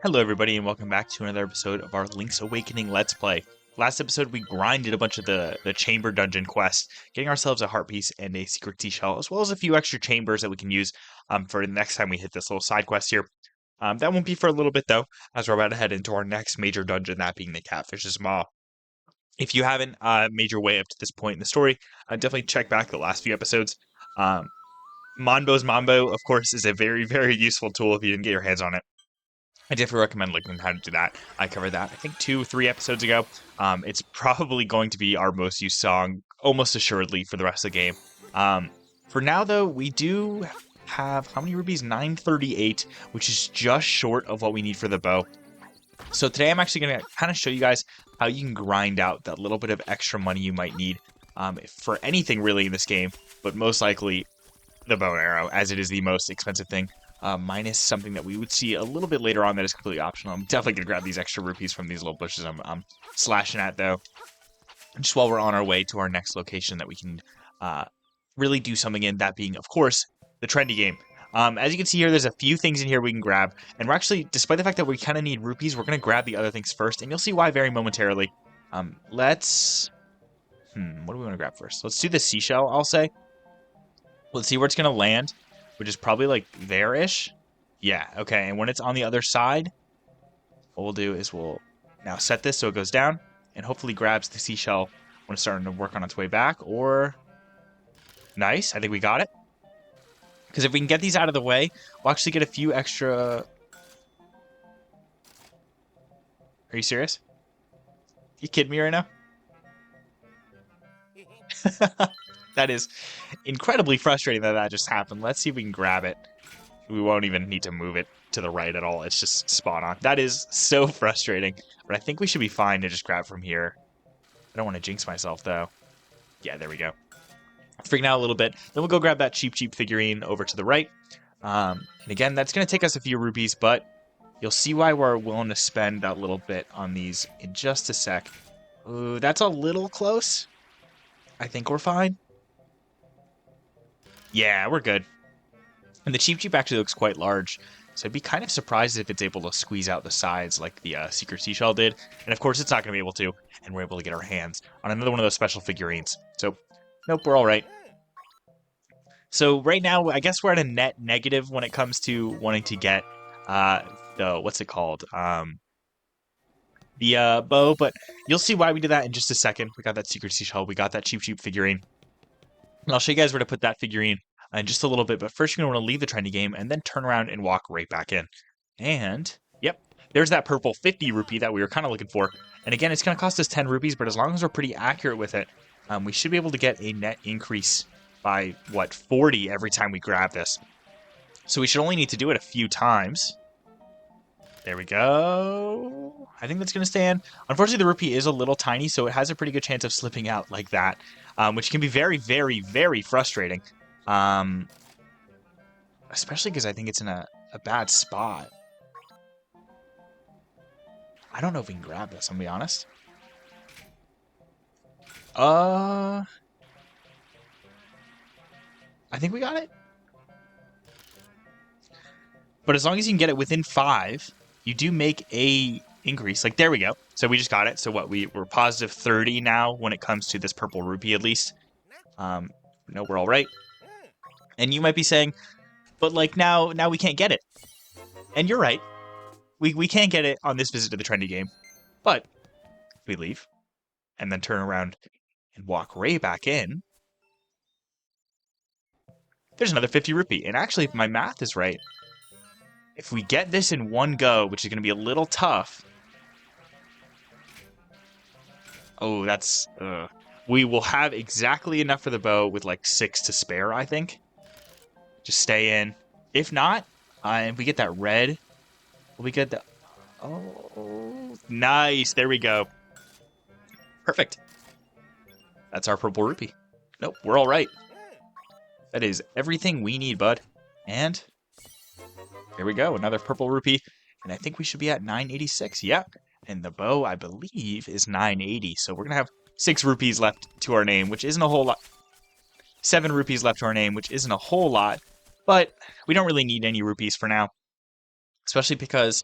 Hello everybody and welcome back to another episode of our Link's Awakening Let's Play. Last episode we grinded a bunch of the chamber dungeon quests, getting ourselves a heart piece and a secret seashell, as well as a few extra chambers that we can use for the next time we hit this little side quest here. That won't be for a little bit though, as we're about to head into our next major dungeon, that being the Catfish's Maw. If you haven't made your way up to this point in the story, definitely check back the last few episodes. Monbo's Mambo, of course, is a very, very useful tool if you can get your hands on it. I definitely recommend looking at how to do that. I covered that, I think, 2-3 episodes ago. It's probably going to be our most used song, almost assuredly, for the rest of the game. For now, though, we do have, how many rupees? 938, which is just short of what we need for the bow. So today I'm actually going to kind of show you guys how you can grind out that little bit of extra money you might need for anything really in this game, but most likely the bow and arrow, as it is the most expensive thing. Minus something that we would see a little bit later on that is completely optional. I'm definitely going to grab these extra rupees from these little bushes I'm slashing at, though. Just while we're on our way to our next location that we can really do something in, that being, of course, the trendy game. As you can see here, there's a few things in here we can grab. And we're actually, despite the fact that we kind of need rupees, we're going to grab the other things first. And you'll see why very momentarily. Let's... what do we want to grab first? Let's do the seashell, I'll say. Let's see where it's going to land. Which is probably like there-ish. Yeah, okay. And when it's on the other side, what we'll do is we'll now set this so it goes down and hopefully grabs the seashell when it's starting to work on its way back. Or, nice, I think we got it. Because if we can get these out of the way, we'll actually get a few extra... Are you serious? You kidding me right now? That is incredibly frustrating that just happened. Let's see if we can grab it. We won't even need to move it to the right at all. It's just spot on. That is so frustrating. But I think we should be fine to just grab from here. I don't want to jinx myself, though. Yeah, there we go. Freaking out a little bit. Then we'll go grab that cheap figurine over to the right. And again, that's going to take us a few rupees, but you'll see why we're willing to spend that little bit on these in just a sec. Ooh, that's a little close. I think we're fine. Yeah, we're good. And the Cheep actually looks quite large, so I'd be kind of surprised if it's able to squeeze out the sides like the Secret Seashell did. And of course, it's not going to be able to, and we're able to get our hands on another one of those special figurines. So, nope, we're all right. So right now, I guess we're at a net negative when it comes to wanting to get the, what's it called? The bow, but you'll see why we did that in just a second. We got that Secret Seashell, we got that cheap figurine. And I'll show you guys where to put that figurine in just a little bit, but first you're going to want to leave the trendy game and then turn around and walk right back in. And, yep, there's that purple 50 rupee that we were kind of looking for. And again, it's going to cost us 10 rupees, but as long as we're pretty accurate with it, we should be able to get a net increase by, 40 every time we grab this. So we should only need to do it a few times. There we go. I think that's going to stand. Unfortunately, the rupee is a little tiny, so it has a pretty good chance of slipping out like that, which can be very, very, very frustrating. Especially because I think it's in a bad spot. I don't know if we can grab this, I'm going to be honest. I think we got it. But as long as you can get it within 5, you do make a increase. Like, there we go. So we just got it. So what, we're positive 30 now when it comes to this purple rupee at least. No, we're all right. And you might be saying, but like now we can't get it. And you're right. We can't get it on this visit to the trendy game. But we leave and then turn around and walk right back in. There's another 50 rupee. And actually, if my math is right, if we get this in one go, which is going to be a little tough. Oh, that's... we will have exactly enough for the bow with like 6 to spare, I think. Just stay in. If not, if we get that red, will we get the... Oh, nice. There we go. Perfect. That's our purple rupee. Nope, we're all right. That is everything we need, bud. And... there we go, another purple rupee, and I think we should be at 986, yep. And the bow, I believe, is 980, so we're going to have 6 rupees left to our name, which isn't a whole lot. 7 rupees left to our name, which isn't a whole lot, but we don't really need any rupees for now. especially because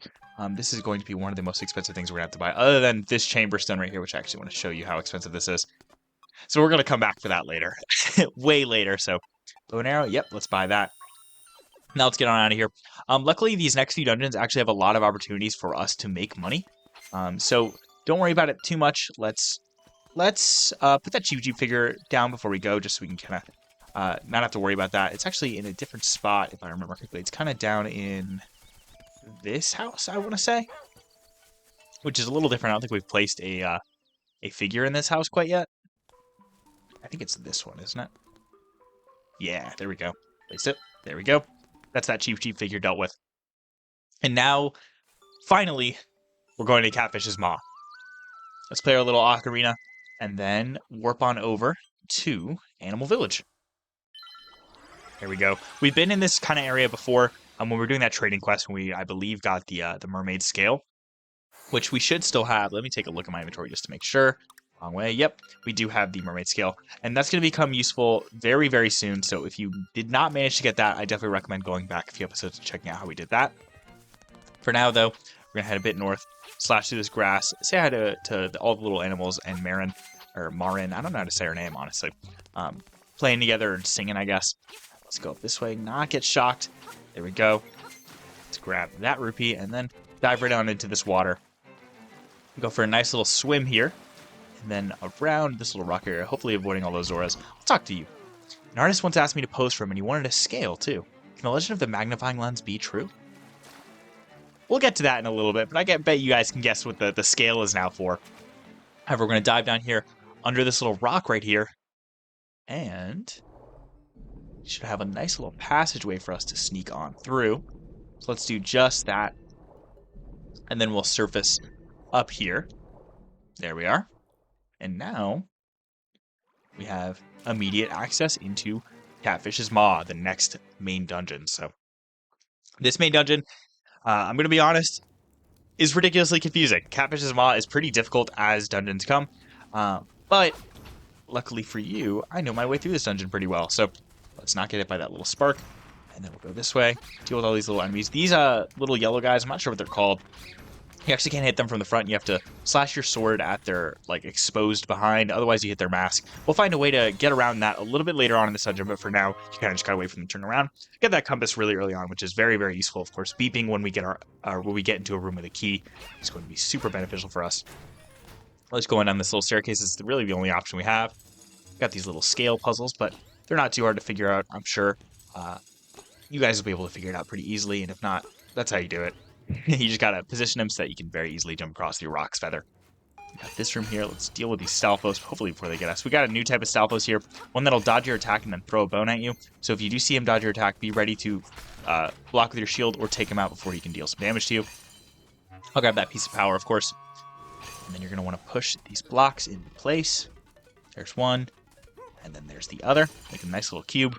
this is going to be one of the most expensive things we're going to have to buy, other than this chamber stone right here, which I actually want to show you how expensive this is. So we're going to come back for that later, way later. So bow and arrow, yep, let's buy that. Now let's get on out of here. Luckily, these next few dungeons actually have a lot of opportunities for us to make money. So don't worry about it too much. Let's put that Chibi figure down before we go, just so we can kind of not have to worry about that. It's actually in a different spot, if I remember correctly. It's kind of down in this house, I want to say, which is a little different. I don't think we've placed a figure in this house quite yet. I think it's this one, isn't it? Yeah, there we go. Place it. There we go. That's that Chibi figure dealt with. And now, finally, we're going to Catfish's Maw. Let's play our little ocarina, and then warp on over to Animal Village. There we go. We've been in this kind of area before when we were doing that trading quest when we, I believe, got the mermaid scale, which we should still have. Let me take a look at my inventory just to make sure. Wrong way. Yep, we do have the mermaid scale, and that's going to become useful very, very soon. So if you did not manage to get that, I definitely recommend going back a few episodes and checking out how we did that. For now, though, we're going to head a bit north, slash through this grass, say hi to all the little animals, and Marin, I don't know how to say her name, honestly, playing together and singing, I guess. Let's go up this way, not get shocked. There we go. Let's grab that rupee, and then dive right down into this water. Go for a nice little swim here, and then around this little rock area, hopefully avoiding all those Zoras. I'll talk to you. An artist once asked me to pose for him, and he wanted a scale, too. Can the legend of the magnifying lens be true? We'll get to that in a little bit, but I bet you guys can guess what the scale is now for. However, we're going to dive down here under this little rock right here, and we should have a nice little passageway for us to sneak on through. So let's do just that, and then we'll surface up here. There we are. And now we have immediate access into Catfish's Maw, the next main dungeon. So this main dungeon, I'm going to be honest, is ridiculously confusing. Catfish's Maw is pretty difficult as dungeons come, but luckily for you, I know my way through this dungeon pretty well. So let's not get hit by that little spark, and then we'll go this way, deal with all these little enemies. These little yellow guys, I'm not sure what they're called. You actually can't hit them from the front. You have to slash your sword at their exposed behind. Otherwise, you hit their mask. We'll find a way to get around that a little bit later on in this dungeon, but for now, you kind of just gotta wait for them to turn around. Get that compass really early on, which is very, very useful. Of course, beeping when we get when we get into a room with a key is going to be super beneficial for us. Let's go on down this little staircase. It's really the only option we have. Got these little scale puzzles, but they're not too hard to figure out. I'm sure you guys will be able to figure it out pretty easily, and if not, that's how you do it. You just gotta position them so that you can very easily jump across your rock's feather. Got this room here. Let's deal with these Stalfos, hopefully before they get us. We got a new type of Stalfos here, one that'll dodge your attack and then throw a bone at you. So if you do see him dodge your attack, be ready to block with your shield or take him out before he can deal some damage to you. I'll grab that piece of power, of course. And then you're gonna want to push these blocks into place. There's one, and then there's the other. Make a nice little cube,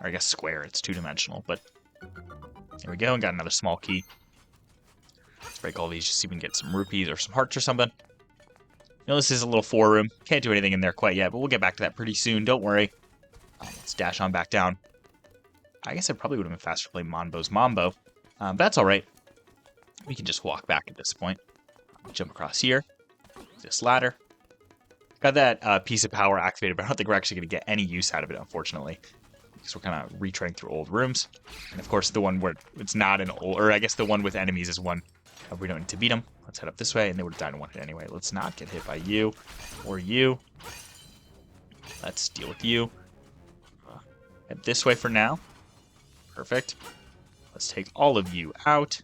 or I guess square. It's two-dimensional, but there we go. And got another small key. Let's break all these, just see if we can get some rupees or some hearts or something. You know, this is a little 4-room. Can't do anything in there quite yet, but we'll get back to that pretty soon. Don't worry. Let's dash on back down. I guess I probably would have been faster to play Monbo's Mambo, but that's all right. We can just walk back at this point. Jump across here. This ladder. Got that piece of power activated, but I don't think we're actually going to get any use out of it, unfortunately. Because we're kind of retreading through old rooms. And of course, the one where it's not an old, or I guess the one with enemies is one we don't need to beat them. Let's head up this way, and they would have died in one hit anyway. Let's not get hit by you or you. Let's deal with you. Head this way for now. Perfect. Let's take all of you out.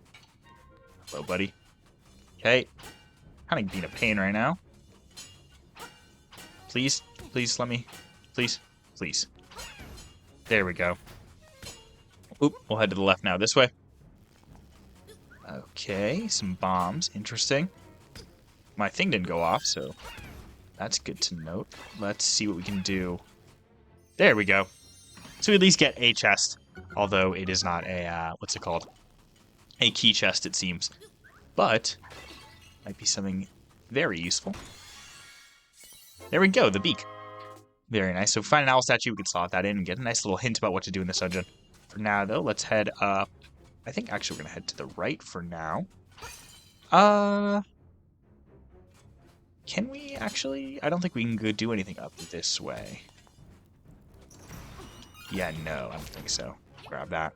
Hello, buddy. Okay. Kind of being a pain right now. Please, please let me. Please, please. There we go. Oop, we'll head to the left now, this way. Okay, some bombs. Interesting. My thing didn't go off, so that's good to note. Let's see what we can do. There we go. So we at least get a chest, although it is not a, what's it called? A key chest, it seems. But, might be something very useful. There we go, the beak. Very nice. So if we find an owl statue, we can slot that in and get a nice little hint about what to do in this dungeon. For now, though, let's head up I think actually we're going to head to the right for now. Can we actually? I don't think we can go do anything up this way. Yeah, no, I don't think so. Grab that.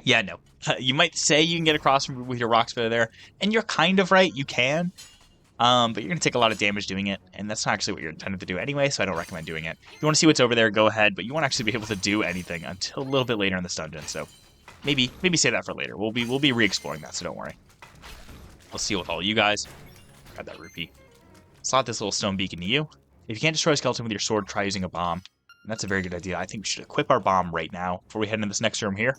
Yeah, no. You might say you can get across with your rock spitter there, and you're kind of right, you can. But you're going to take a lot of damage doing it, and that's not actually what you're intended to do anyway, so I don't recommend doing it. If you want to see what's over there, go ahead, but you won't actually be able to do anything until a little bit later in this dungeon, so maybe say that for later. We'll be re-exploring that, so don't worry. I'll see with all you guys. Grab that rupee. Slot this little stone beacon to you. If you can't destroy a skeleton with your sword, try using a bomb. And that's a very good idea. I think we should equip our bomb right now before we head into this next room here.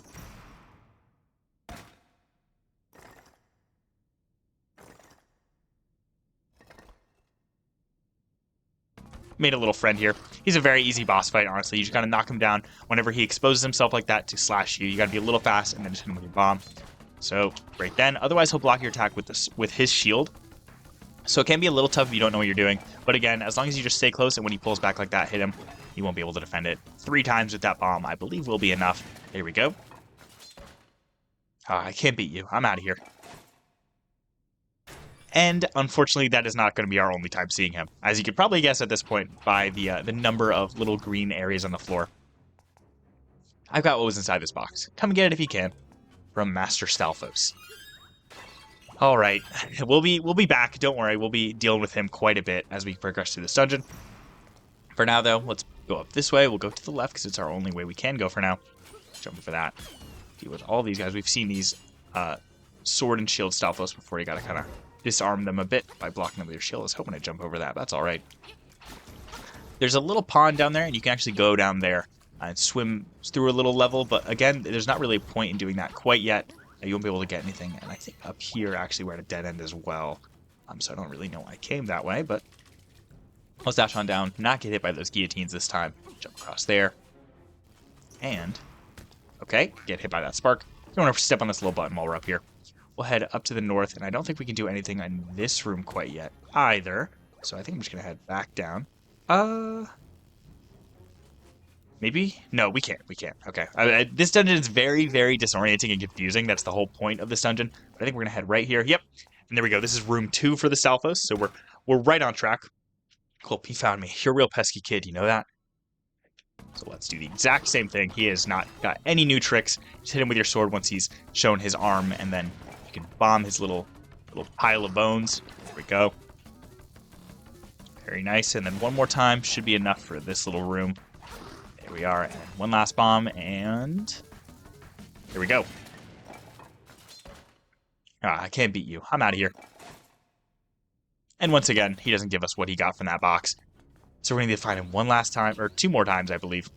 Made a little friend here. He's a very easy boss fight, honestly. You just gotta knock him down whenever he exposes himself like that to slash you. You gotta be a little fast and then just hit him with your bomb. So, right then. Otherwise, he'll block your attack with his shield. So it can be a little tough if you don't know what you're doing. But again, as long as you just stay close and when he pulls back like that, hit him, you won't be able to defend it. 3 times with that bomb, I believe, will be enough. There we go. I can't beat you. I'm out of here. And unfortunately, that is not going to be our only time seeing him. As you could probably guess at this point by the number of little green areas on the floor. I've got what was inside this box. Come and get it if you can. From Master Stalfos. All right, we'll be back. Don't worry, we'll be dealing with him quite a bit as we progress through this dungeon. For now, though, let's go up this way. We'll go to the left because it's our only way we can go for now. Jumping for that. Deal with all these guys. We've seen these sword and shield Stalfos before. You got to kind of disarm them a bit by blocking them with your shield. I was hoping to jump over that, but that's all right. There's a little pond down there, and you can actually go down there and swim through a little level. But again, there's not really a point in doing that quite yet. You won't be able to get anything, and I think up here, actually, we're at a dead end as well. So I don't really know why I came that way, but let's dash on down, not get hit by those guillotines this time. Jump across there, and, okay, get hit by that spark. Don't want to step on this little button while we're up here. We'll head up to the north, and I don't think we can do anything in this room quite yet either, so I think I'm just going to head back down. Maybe? No, we can't. We can't. Okay. This dungeon is very, very disorienting and confusing. That's the whole point of this dungeon. But I think we're going to head right here. Yep. And there we go. This is room 2 for the Stalfos. So we're right on track. Cool. He found me. You're a real pesky kid. You know that? So let's do the exact same thing. He has not got any new tricks. Just hit him with your sword once he's shown his arm. And then you can bomb his little pile of bones. There we go. Very nice. And then one more time should be enough for this little room. There we are, and one last bomb, and here we go. I can't beat you. I'm out of here. And once again, he doesn't give us what he got from that box. So we're going to need to find him one last time, or 2 more times, I believe.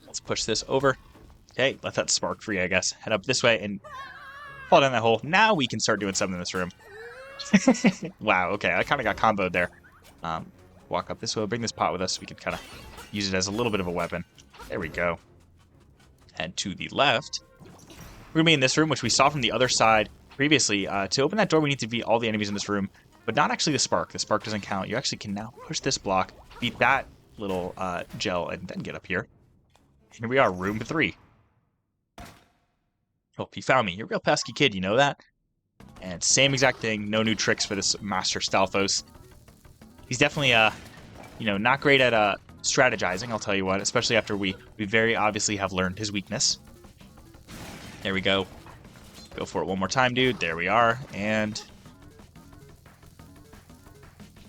Let's push this over. Okay, let that spark free, I guess. Head up this way and fall down that hole. Now we can start doing something in this room. Wow, okay, I kind of got comboed there. Walk up this way, bring this pot with us so we can kind of use it as a little bit of a weapon. There we go. Head to the left. We're going to be in this room, which we saw from the other side previously. To open that door, we need to beat all the enemies in this room, but not actually the spark. The spark doesn't count. You actually can now push this block, beat that little gel, and then get up here. Here we are, room 3. Oh, he found me. You're a real pesky kid, you know that? And same exact thing. No new tricks for this Master Stalfos. He's definitely, not great at strategizing, I'll tell you what, especially after we very obviously have learned his weakness. There we go. Go for it one more time, dude. There we are. And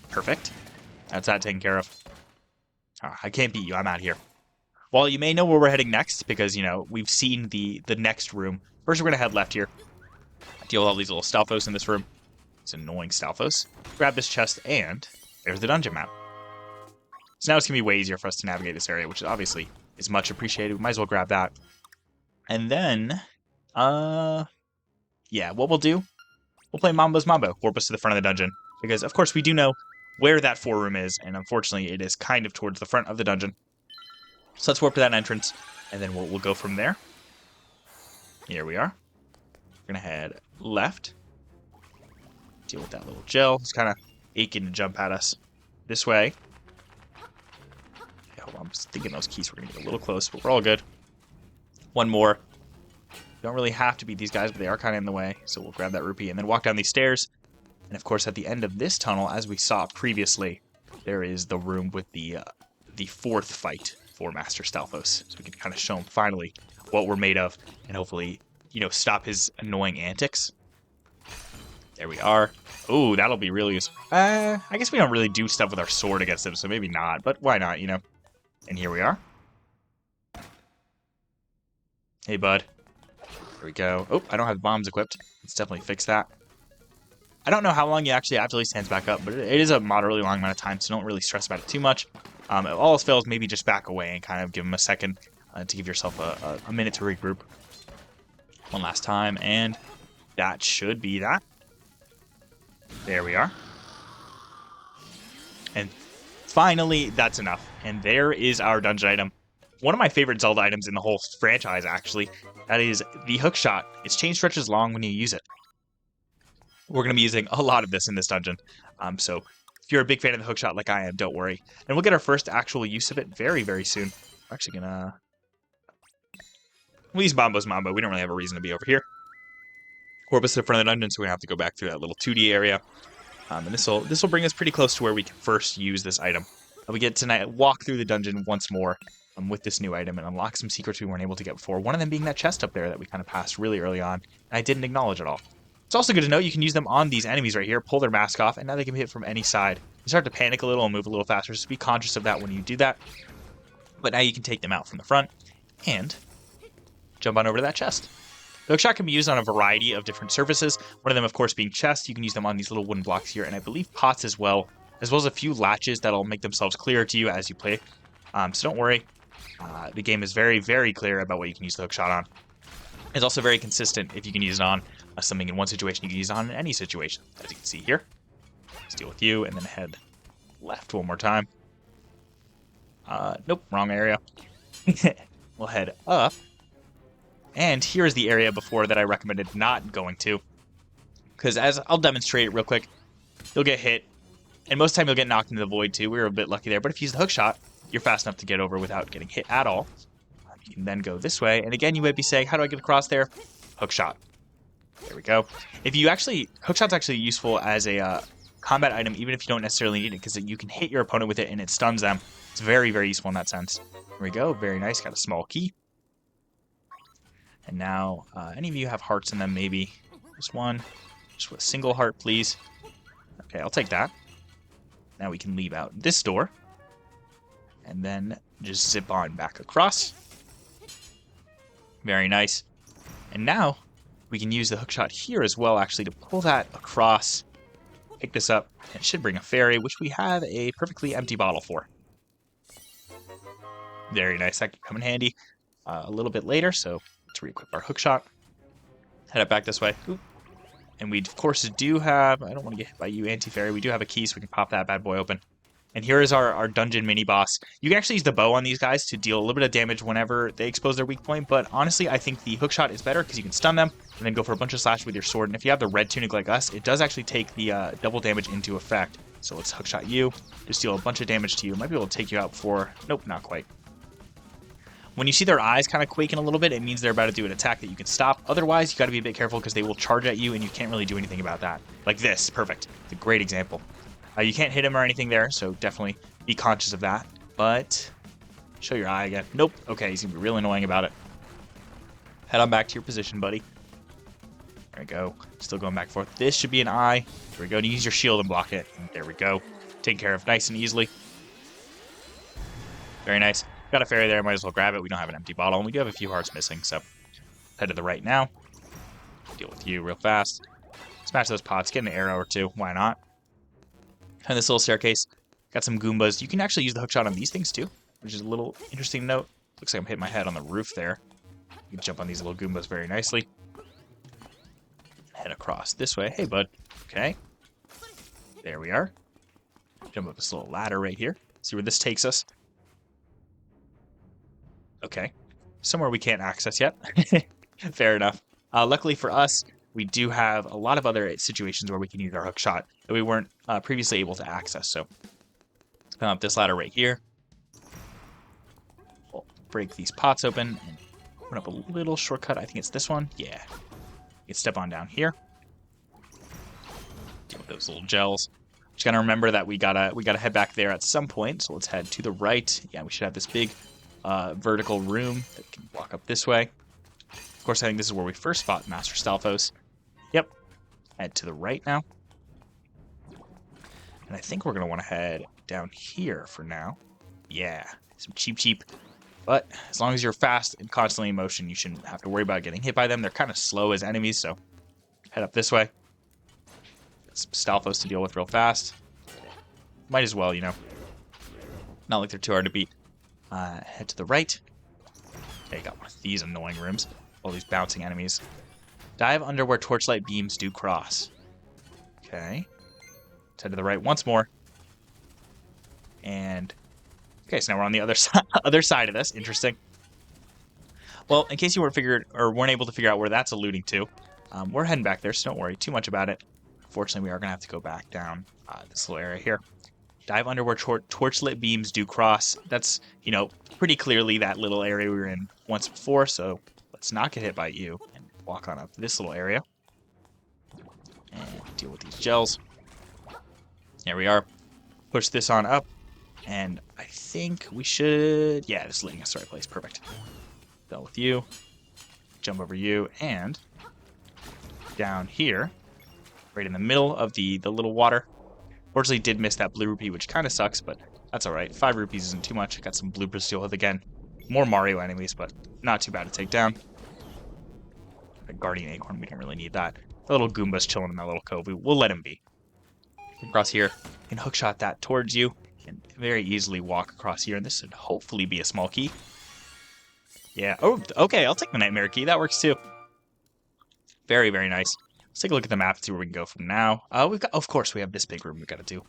perfect. That's that taken care of. I can't beat you. I'm out of here. Well, you may know where we're heading next because, we've seen the next room. First, we're going to head left here. Deal with all these little Stalfos in this room. It's annoying Stalfos. Grab this chest, and there's the dungeon map. So now it's going to be way easier for us to navigate this area, which obviously is much appreciated. We might as well grab that. And then, yeah, what we'll do, we'll play Mambo's Mambo, warp us to the front of the dungeon. Because, of course, we do know where that 4 room is, and unfortunately, it is kind of towards the front of the dungeon. So let's warp to that entrance, and then we'll go from there. Here we are. We're going to head left. Deal with that little gel. It's kind of aching to jump at us. This way. Okay, hold on. I'm just thinking those keys were going to get a little close, but we're all good. One more. Don't really have to beat these guys, but they are kind of in the way. So we'll grab that rupee and then walk down these stairs. And of course, at the end of this tunnel, as we saw previously, there is the room with the fourth fight for Master Stalfos. So we can kind of show him finally what we're made of and hopefully, you know, stop his annoying antics. There we are. Ooh, that'll be really useful. I guess we don't really do stuff with our sword against him, so maybe not, but why not, you know? And here we are. Hey, bud. There we go. Oh, I don't have bombs equipped. Let's definitely fix that. I don't know how long he actually after he stands back up, but it is a moderately long amount of time, so don't really stress about it too much. If all else fails, maybe just back away and kind of give him a second to give yourself a minute to regroup. One last time, and that should be that. There we are. And finally, that's enough. And there is our dungeon item. One of my favorite Zelda items in the whole franchise, actually. That is the hookshot. Its chain stretches long when you use it. We're going to be using a lot of this in this dungeon. So if you're a big fan of the hookshot like I am, don't worry. And we'll get our first actual use of it very, very soon. We're actually going to... We'll use Mambo's Mambo. We don't really have a reason to be over here. Corpus in front of the dungeon, so we're going to have to go back through that little 2D area. And this will bring us pretty close to where we can first use this item. We get to walk through the dungeon once more with this new item and unlock some secrets we weren't able to get before. One of them being that chest up there that we kind of passed really early on, and I didn't acknowledge at all. It's also good to know you can use them on these enemies right here, pull their mask off, and now they can be hit from any side. You start to panic a little and move a little faster, so be conscious of that when you do that. But now you can take them out from the front and jump on over to that chest. The hookshot can be used on a variety of different surfaces. One of them, of course, being chests. You can use them on these little wooden blocks here, and I believe pots as well as a few latches that'll make themselves clearer to you as you play. So don't worry. The game is very, very clear about what you can use the hookshot on. It's also very consistent if you can use it on something in one situation, you can use it on in any situation. As you can see here. Let's deal with you, and then head left one more time. Nope, wrong area. We'll head up. And here's the area before that I recommended not going to. Because as I'll demonstrate it real quick, you'll get hit. And most of the time you'll get knocked into the void too. We were a bit lucky there. But if you use the hookshot, you're fast enough to get over without getting hit at all. You can then go this way. And again, you might be saying, how do I get across there? Hookshot. There we go. Hookshot's actually useful as a combat item, even if you don't necessarily need it, because you can hit your opponent with it and it stuns them. It's very, very useful in that sense. There we go. Very nice. Got a small key. And now, any of you have hearts in them, maybe? Just one. Just a single heart, please. Okay, I'll take that. Now we can leave out this door. And then just zip on back across. Very nice. And now, we can use the hookshot here as well, actually, to pull that across. Pick this up. And it should bring a fairy, which we have a perfectly empty bottle for. Very nice. That could come in handy a little bit later, so... Let's re-equip our hookshot. Head up back this way. Ooh. And we, of course, do have... I don't want to get hit by you, Anti-Fairy. We do have a key, so we can pop that bad boy open. And here is our dungeon mini-boss. You can actually use the bow on these guys to deal a little bit of damage whenever they expose their weak point, but honestly, I think the hookshot is better because you can stun them and then go for a bunch of slash with your sword. And if you have the red tunic like us, it does actually take the double damage into effect. So let's hookshot you. Just deal a bunch of damage to you. Might be able to take you out before... Nope, not quite. When you see their eyes kind of quaking a little bit, it means they're about to do an attack that you can stop. Otherwise, you got to be a bit careful because they will charge at you and you can't really do anything about that. Like this. Perfect. It's a great example. You can't hit him or anything there, so definitely be conscious of that. But show your eye again. Nope. Okay, he's going to be real annoying about it. Head on back to your position, buddy. There we go. Still going back and forth. This should be an eye. There we go. And use your shield and block it. And there we go. Taken care of nice and easily. Very nice. Got a fairy there, might as well grab it. We don't have an empty bottle, and we do have a few hearts missing, so head to the right now. Deal with you real fast. Smash those pots, get an arrow or two, why not? And this little staircase, got some Goombas. You can actually use the hookshot on these things too, which is a little interesting note. Looks like I'm hitting my head on the roof there. You can jump on these little Goombas very nicely. Head across this way. Hey, bud. Okay. There we are. Jump up this little ladder right here. See where this takes us. Okay, somewhere we can't access yet. Fair enough. Luckily for us, we do have a lot of other situations where we can use our hookshot that we weren't previously able to access. So, up this ladder right here. We'll break these pots open and Open up a little shortcut. I think it's this one. Yeah. You can step on down here. Deal with those little gels. Just gotta remember that we gotta head back there at some point. So let's head to the right. Yeah, we should have this big vertical room that we can walk up this way. Of course, I think this is where we first fought Master Stalfos. Yep. Head to the right now. And I think we're going to want to head down here for now. Yeah, some cheap. But as long as you're fast and constantly in motion, you shouldn't have to worry about getting hit by them. They're kind of slow as enemies, so head up this way. Got some Stalfos to deal with real fast. Might as well, you know. Not like they're too hard to beat. Head to the right. Okay, got one of these annoying rooms. All these bouncing enemies. Dive under where torchlight beams do cross. Okay. Let's head to the right once more. And okay, so now we're on the other side of this. Interesting. Well, in case you weren't able to figure out where that's alluding to, we're heading back there, so don't worry too much about it. Unfortunately, we are gonna have to go back down this little area here. Dive under where torchlit beams do cross. That's, you know, pretty clearly that little area we were in once before. So let's not get hit by you and walk on up this little area and deal with these gels. There we are. Push this on up. And I think we should... Yeah, this is leading us to the right place. Perfect. Dealt with you. Jump over you. And down here, right in the middle of the little water. Fortunately, did miss that blue rupee, which kind of sucks, but that's all right. 5 rupees isn't too much. Got some bloopers to deal with again. More Mario enemies, but not too bad to take down. A Guardian Acorn, we don't really need that. The little Goomba's chilling in that little cove. We'll let him be. Across here, and hookshot that towards you, and very easily walk across here, and this should hopefully be a small key. Yeah, oh, okay, I'll take the Nightmare Key, that works too. Very, very nice. Let's take a look at the map and see where we can go from now. Of course, we have this big room we gotta do.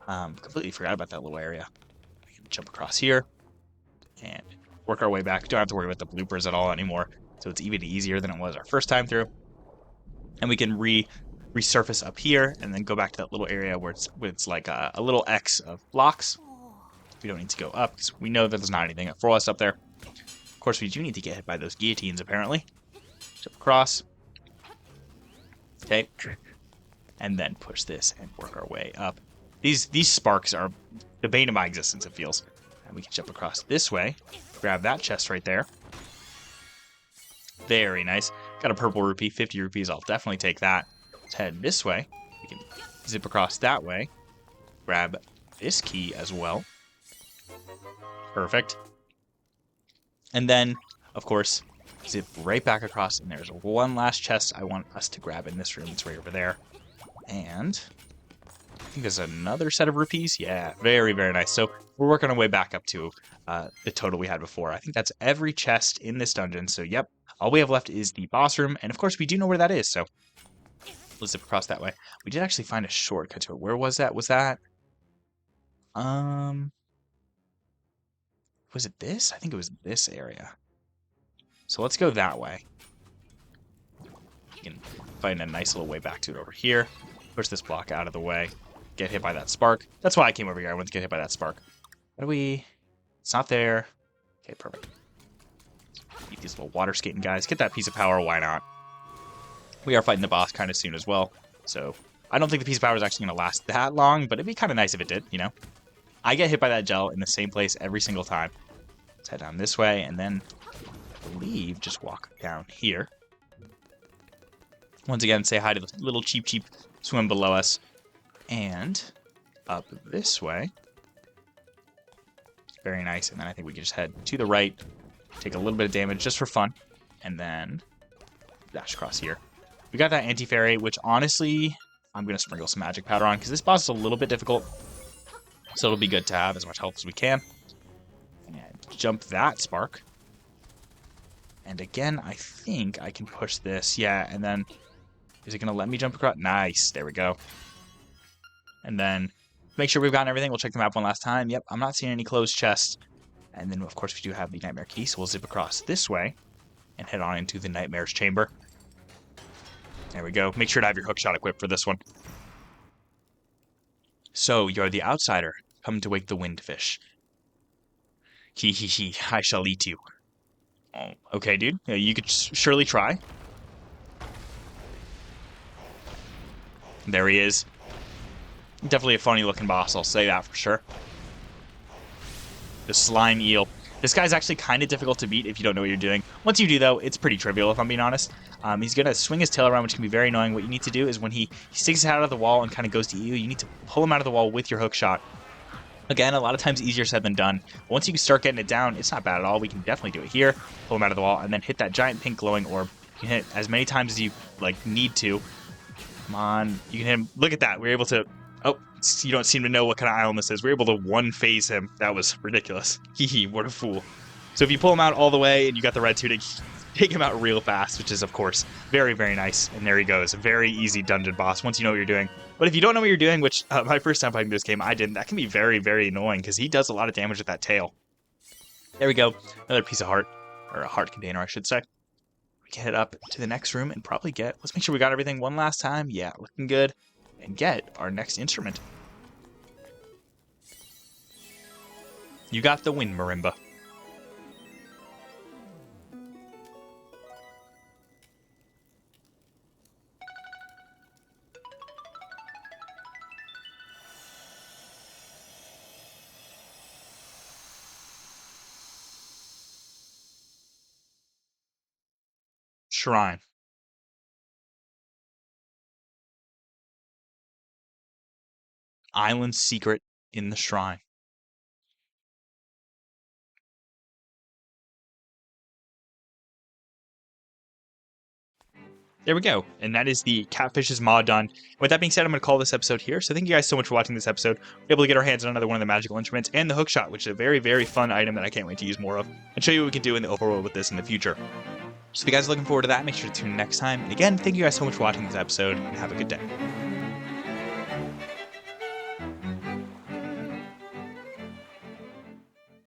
Completely forgot about that little area. We can jump across here, and work our way back. Don't have to worry about the bloopers at all anymore, so it's even easier than it was our first time through. And we can resurface up here, and then go back to that little area where it's like a little X of blocks. We don't need to go up, because we know that there's not anything for us up there. Of course, we do need to get hit by those guillotines, apparently. Jump across. Okay. And then push this and work our way up. These sparks are the bane of my existence, it feels. And we can jump across this way. Grab that chest right there. Very nice. Got a purple rupee, 50 rupees. I'll definitely take that. Let's head this way. We can zip across that way. Grab this key as well. Perfect. And then, of course, zip right back across. And there's one last chest I want us to grab in this room. It's right over there. And I think there's another set of rupees. Yeah, very, very nice. So we're working our way back up to the total we had before. I think that's every chest in this dungeon. So, yep. All we have left is the boss room. And, of course, we do know where that is. So let's zip across that way. We did actually find a shortcut to it. Where was that? Was that... Was it this? I think it was this area. So let's go that way. You can find a nice little way back to it over here. Push this block out of the way. Get hit by that spark. That's why I came over here. I wanted to get hit by that spark. How do we... It's not there. Okay, perfect. Beat these little water skating guys. Get that piece of power. Why not? We are fighting the boss kind of soon as well. So I don't think the piece of power is actually going to last that long, but it'd be kind of nice if it did, you know? I get hit by that gel in the same place every single time. Let's head down this way, and then I believe just walk down here. Once again, say hi to the little cheap swim below us. And up this way. Very nice. And then I think we can just head to the right, take a little bit of damage just for fun, and then dash across here. We got that anti-fairy, which honestly, I'm going to sprinkle some magic powder on, because this boss is a little bit difficult. So it'll be good to have as much health as we can. And jump that spark. And again, I think I can push this. Yeah, and then... Is it going to let me jump across? Nice. There we go. And then make sure we've gotten everything. We'll check the map one last time. Yep, I'm not seeing any closed chests. And then, of course, we do have the Nightmare Key, so we'll zip across this way and head on into the Nightmare's Chamber. There we go. Make sure to have your hookshot equipped for this one. So, you're the outsider. Come to wake the windfish. Hee hee hee, I shall eat you. Oh, okay, dude. Yeah, you could surely try. There he is. Definitely a funny looking boss, I'll say that for sure. The slime eel. This guy's actually kind of difficult to beat if you don't know what you're doing. Once you do, though, it's pretty trivial, if I'm being honest. He's going to swing his tail around, which can be very annoying. What you need to do is when he sticks his head out of the wall and kind of goes to you, you need to pull him out of the wall with your hook shot. Again, a lot of times easier said than done. But once you start getting it down, it's not bad at all. We can definitely do it here. Pull him out of the wall, and then hit that giant pink glowing orb. You can hit it as many times as you need to. Come on. You can hit him. Look at that. We're able to... Oh, you don't seem to know what kind of island this is. We're able to one-phase him. That was ridiculous. Hee hee, what a fool. So if you pull him out all the way and you got the red tunic, take him out real fast, which is, of course, very, very nice. And there he goes. A very easy dungeon boss once you know what you're doing. But if you don't know what you're doing, which my first time playing this game, I didn't, that can be very, very annoying because he does a lot of damage with that tail. There we go. Another piece of heart. Or a heart container, I should say. We can head up to the next room and probably get... Let's make sure we got everything one last time. Yeah, looking good. And get our next instrument. You got the wind marimba. Shrine. Island secret in the shrine. There we go. And that is the Catfish's mod done. With that being said, I'm going to call this episode here. So thank you guys so much for watching this episode. We're able to get our hands on another one of the magical instruments and the hookshot, which is a very, very fun item that I can't wait to use more of and show you what we can do in the overworld with this in the future. So if you guys are looking forward to that, make sure to tune in next time. And again, thank you guys so much for watching this episode and have a good day.